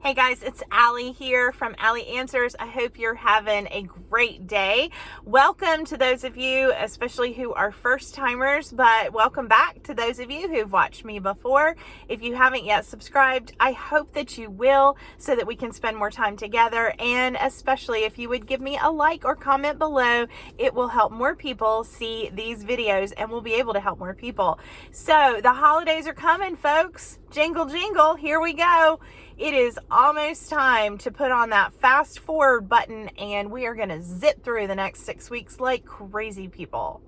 Hey guys, it's Allie here from Allie Answers. I hope you're having a great day. Welcome to those of you, especially who are first timers, but welcome back to those of you who've watched me before. If you haven't yet subscribed, I hope that you will so that we can spend more time together. And especially if you would give me a like or comment below, it will help more people see these videos and we'll be able to help more people. So the holidays are coming, folks. Jingle, jingle, here we go. It is almost time to put on that fast forward button and we are going to zip through the next 6 weeks like crazy people.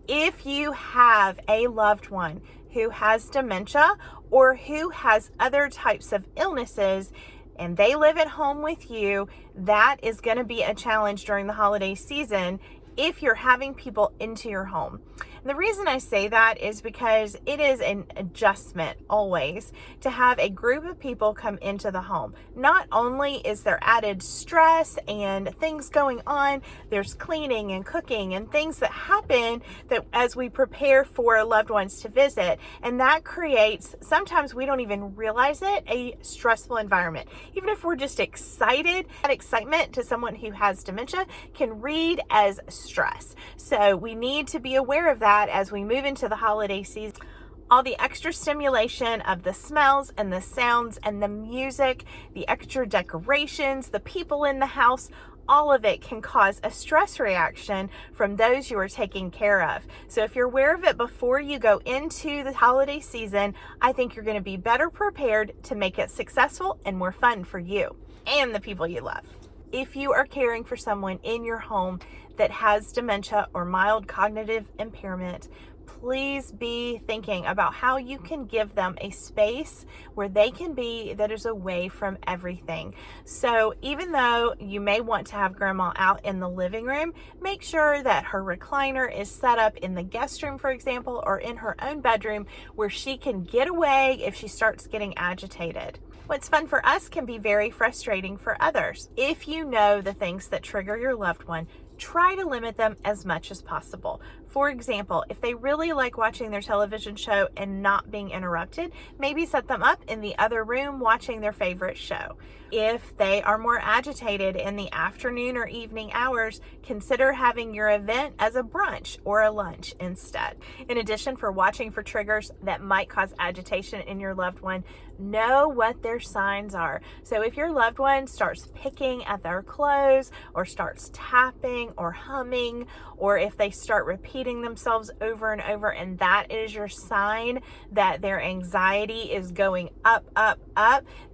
If you have a loved one who has dementia or who has other types of illnesses and they live at home with you, that is going to be a challenge during the holiday season if you're having people into your home. And the reason I say that is because it is an adjustment always to have a group of people come into the home. Not only is there added stress and things going on, there's cleaning and cooking and things that happen that as we prepare for loved ones to visit, and that creates, sometimes we don't even realize it, a stressful environment. Even if we're just excited, that excitement to someone who has dementia can read as stress. So we need to be aware of that as we move into the holiday season. All the extra stimulation of the smells and the sounds and the music, the extra decorations, the people in the house, all of it can cause a stress reaction from those you are taking care of. So if you're aware of it before you go into the holiday season, I think you're going to be better prepared to make it successful and more fun for you and the people you love. If you are caring for someone in your home that has dementia or mild cognitive impairment, please be thinking about how you can give them a space where they can be that is away from everything. So even though you may want to have grandma out in the living room, make sure that her recliner is set up in the guest room, for example, or in her own bedroom where she can get away if she starts getting agitated. What's fun for us can be very frustrating for others. If you know the things that trigger your loved one, try to limit them as much as possible. For example, if they really like watching their television show and not being interrupted, maybe set them up in the other room watching their favorite show. If they are more agitated in the afternoon or evening hours, consider having your event as a brunch or a lunch instead. In addition, for watching for triggers that might cause agitation in your loved one, know what their signs are. So if your loved one starts picking at their clothes or starts tapping or humming, or if they start repeating themselves over and over, and that is your sign that their anxiety is going up,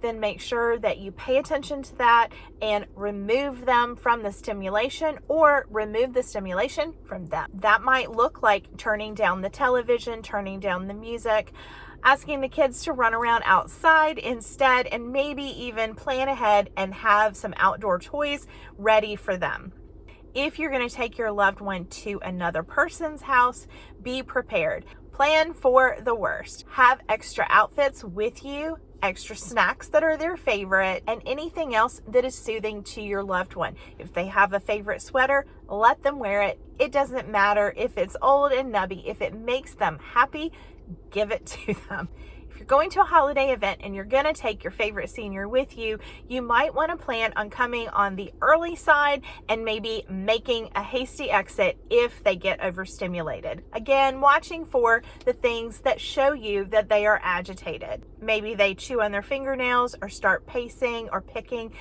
then make sure that you pay attention to that and remove them from the stimulation or remove the stimulation from them. That might look like turning down the television, turning down the music, asking the kids to run around outside instead, and maybe even plan ahead and have some outdoor toys ready for them. If you're going to take your loved one to another person's house, be prepared. Plan for the worst. Have extra outfits with you, extra snacks that are their favorite, and anything else that is soothing to your loved one. If they have a favorite sweater, let them wear it. It doesn't matter if it's old and nubby. If it makes them happy, give it to them. If you're going to a holiday event and you're going to take your favorite senior with you, you might want to plan on coming on the early side and maybe making a hasty exit if they get overstimulated. Again, watching for the things that show you that they are agitated. Maybe they chew on their fingernails or start pacing or picking.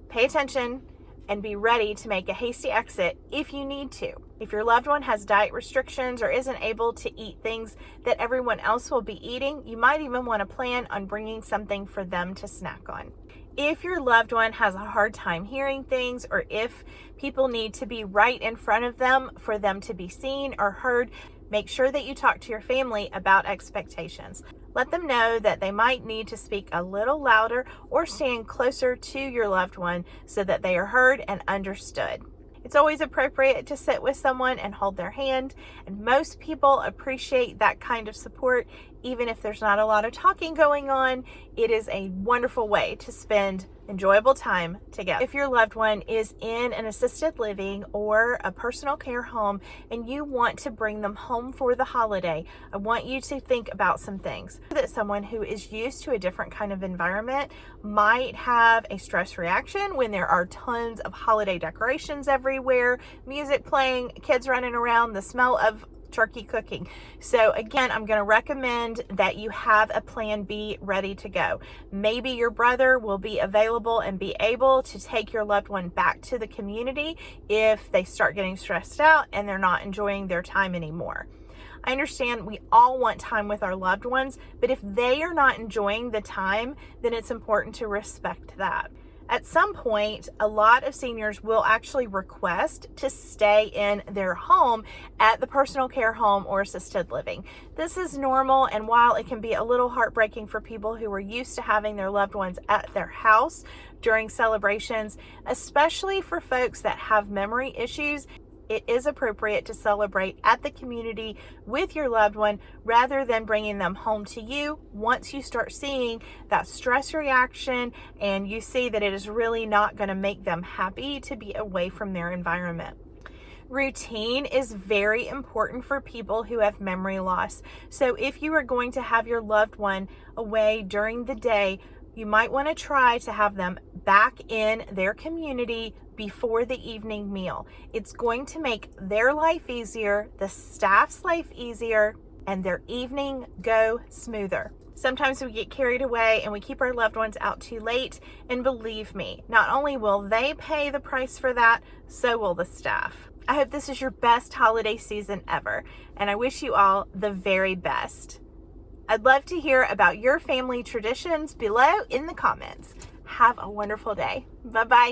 Pay attention and be ready to make a hasty exit if you need to. If your loved one has diet restrictions or isn't able to eat things that everyone else will be eating, you might even want to plan on bringing something for them to snack on. If your loved one has a hard time hearing things, or if people need to be right in front of them for them to be seen or heard, make sure that you talk to your family about expectations. Let them know that they might need to speak a little louder or stand closer to your loved one so that they are heard and understood. It's always appropriate to sit with someone and hold their hand, and most people appreciate that kind of support Even if there's not a lot of talking going on, it is a wonderful way to spend enjoyable time together. If your loved one is in an assisted living or a personal care home and you want to bring them home for the holiday, I want you to think about some things. That someone who is used to a different kind of environment might have a stress reaction when there are tons of holiday decorations everywhere, music playing, kids running around, the smell of turkey cooking. So again, I'm going to recommend that you have a plan B ready to go. Maybe your brother will be available and be able to take your loved one back to the community if they start getting stressed out and they're not enjoying their time anymore. I understand we all want time with our loved ones, but if they are not enjoying the time, then it's important to respect that. At some point, a lot of seniors will actually request to stay in their home at the personal care home or assisted living. This is normal, and while it can be a little heartbreaking for people who are used to having their loved ones at their house during celebrations, especially for folks that have memory issues, it is appropriate to celebrate at the community with your loved one rather than bringing them home to you once you start seeing that stress reaction and you see that it is really not going to make them happy to be away from their environment. Routine is very important for people who have memory loss. So if you are going to have your loved one away during the day, you might want to try to have them back in their community before the evening meal. It's going to make their life easier, the staff's life easier, and their evening go smoother. Sometimes we get carried away and we keep our loved ones out too late, and believe me, not only will they pay the price for that, so will the staff. I hope this is your best holiday season ever, and I wish you all the very best. I'd love to hear about your family traditions below in the comments. Have a wonderful day. Bye-bye.